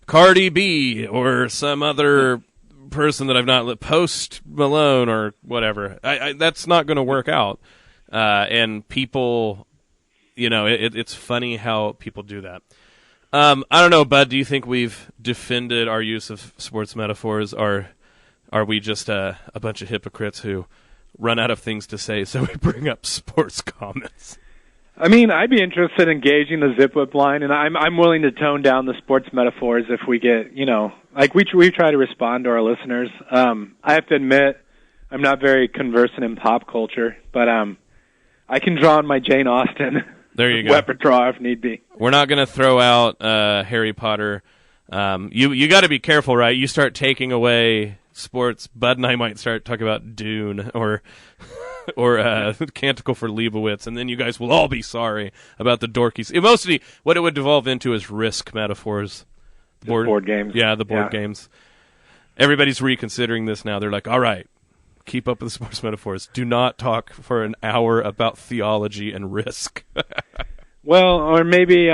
Cardi B or some other person that I've not Post Malone or whatever. That's not going to work out. And people, it's funny how people do that. I don't know, Bud, do you think we've defended our use of sports metaphors, or are we just a bunch of hypocrites who run out of things to say, so we bring up sports comments? I mean, I'd be interested in gauging the zip whip line, and I'm willing to tone down the sports metaphors if we get, we try to respond to our listeners. I have to admit, I'm not very conversant in pop culture, but I can draw on my Jane Austen there you go. repertoire if need be. We're not going to throw out Harry Potter. You got to be careful, right? You start taking away sports, Bud and I might start talking about Dune or Canticle for Leibowitz, and then you guys will all be sorry about the dorkies. Mostly, what it would devolve into is Risk metaphors. Board games. Yeah, the board games. Everybody's reconsidering this now. They're like, all right, keep up with the sports metaphors. Do not talk for an hour about theology and Risk. Well, or maybe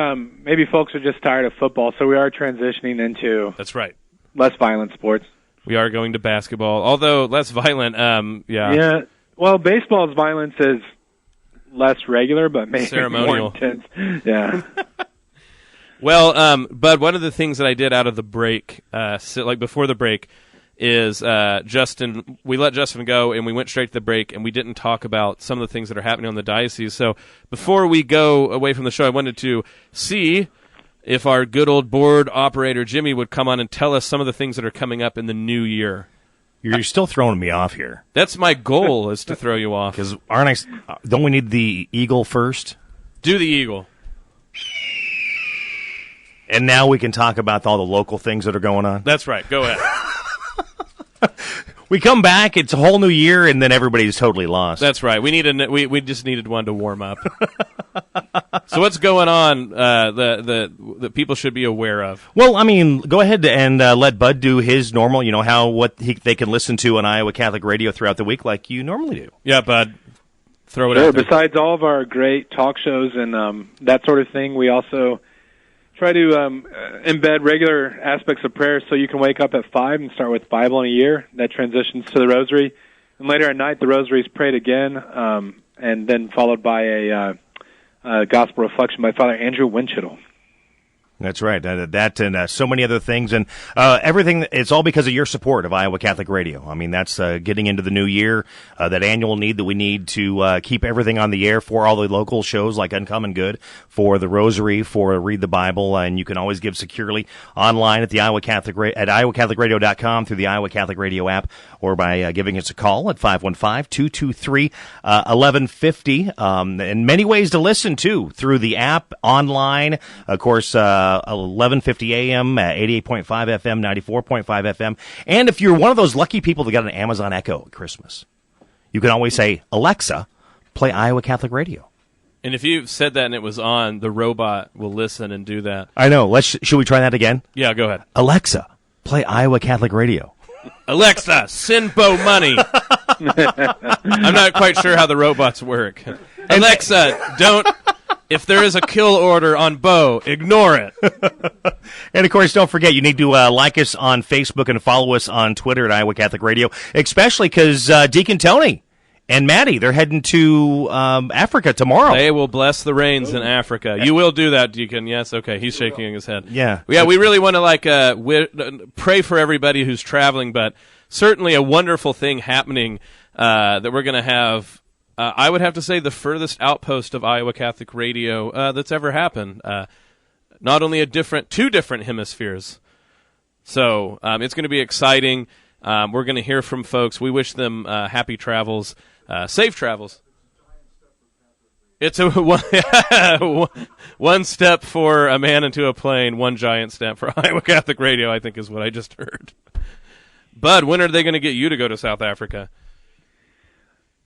folks are just tired of football, so we are transitioning into that's right, less violent sports. We are going to basketball, although less violent. Yeah. Well, baseball's violence is less regular, but maybe ceremonial, more intense. Yeah. Well, Bud, one of the things that I did out of the break, like before the break, is Justin. We let Justin go, and we went straight to the break, and we didn't talk about some of the things that are happening on the diocese. So before we go away from the show, I wanted to see if our good old board operator Jimmy would come on and tell us some of the things that are coming up in the new year. You're still throwing me off here. That's my goal, is to throw you off. Because don't we need the eagle first? Do the eagle. And now we can talk about all the local things that are going on. That's right. Go ahead. We come back, it's a whole new year, and then everybody's totally lost. That's right. We just needed one to warm up. So what's going on that people should be aware of? Well, I mean, go ahead and let Bud do his normal, they can listen to on Iowa Catholic Radio throughout the week like you normally do. Yeah, Bud. Throw it out there. Besides all of our great talk shows and that sort of thing, we also try to embed regular aspects of prayer, so you can wake up at 5 and start with Bible in a year. That transitions to the Rosary. And later at night, the Rosary is prayed again, and then followed by a gospel reflection by Father Andrew Winchittle. That's right. That and so many other things. And everything, it's all because of your support of Iowa Catholic Radio. I mean, that's getting into the new year, that annual need that we need to keep everything on the air for all the local shows like Uncommon Good, for the Rosary, for Read the Bible. And you can always give securely online at the at iowacatholicradio.com, through the Iowa Catholic Radio app, or by giving us a call at 515-223-1150. And many ways to listen, too, through the app, online, of course, 1150 AM, 88.5 FM, 94.5 FM. And if you're one of those lucky people that got an Amazon Echo at Christmas, you can always say, Alexa, play Iowa Catholic Radio. And if you said that and it was on, the robot will listen and do that. I know. Should we try that again? Yeah, go ahead. Don't play Iowa Catholic Radio. Alexa, send Bo money. I'm not quite sure how the robots work. Alexa, don't... If there is a kill order on Bo, ignore it. And, of course, don't forget, you need to like us on Facebook and follow us on Twitter at Iowa Catholic Radio, especially because Deacon Tony and Maddie, they're heading to Africa tomorrow. They will bless the rains in Africa. You will do that, Deacon. Yes, okay. He's shaking his head. Yeah. Yeah, we really want to pray for everybody who's traveling, but certainly a wonderful thing happening that we're going to have. I would have to say the furthest outpost of Iowa Catholic Radio that's ever happened. Not only two different hemispheres. So it's going to be exciting. We're going to hear from folks. We wish them happy travels, safe travels. It's a one step for a man into a plane, one giant step for Iowa Catholic Radio, I think is what I just heard. Bud, when are they going to get you to go to South Africa?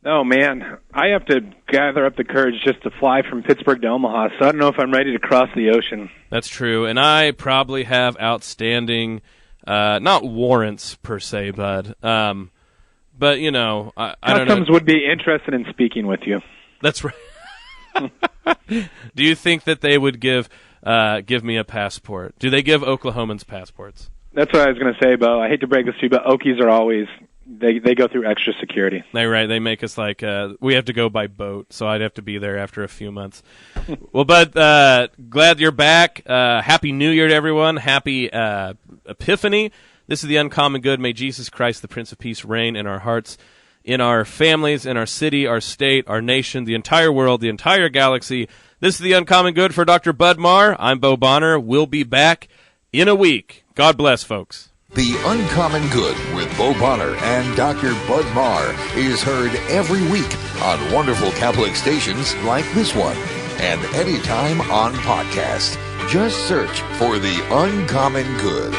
Oh, man. I have to gather up the courage just to fly from Pittsburgh to Omaha, so I don't know if I'm ready to cross the ocean. That's true, and I probably have outstanding, not warrants per se, Bud, but, you know, I don't know. Customs would be interested in speaking with you. That's right. Do you think that they would give me a passport? Do they give Oklahomans passports? That's what I was going to say, Bo. I hate to break this to you, but Okies are always... They go through extra security. They make us like we have to go by boat, so I'd have to be there after a few months. Well, Bud, glad you're back. Happy New Year to everyone. Happy Epiphany. This is the Uncommon Good. May Jesus Christ, the Prince of Peace, reign in our hearts, in our families, in our city, our state, our nation, the entire world, the entire galaxy. This is the Uncommon Good for Dr. Bud Marr. I'm Bo Bonner. We'll be back in a week. God bless, folks. The Uncommon Good with Bo Bonner and Dr. Bud Marr is heard every week on wonderful Catholic stations like this one, and anytime on podcast. Just search for The Uncommon Good.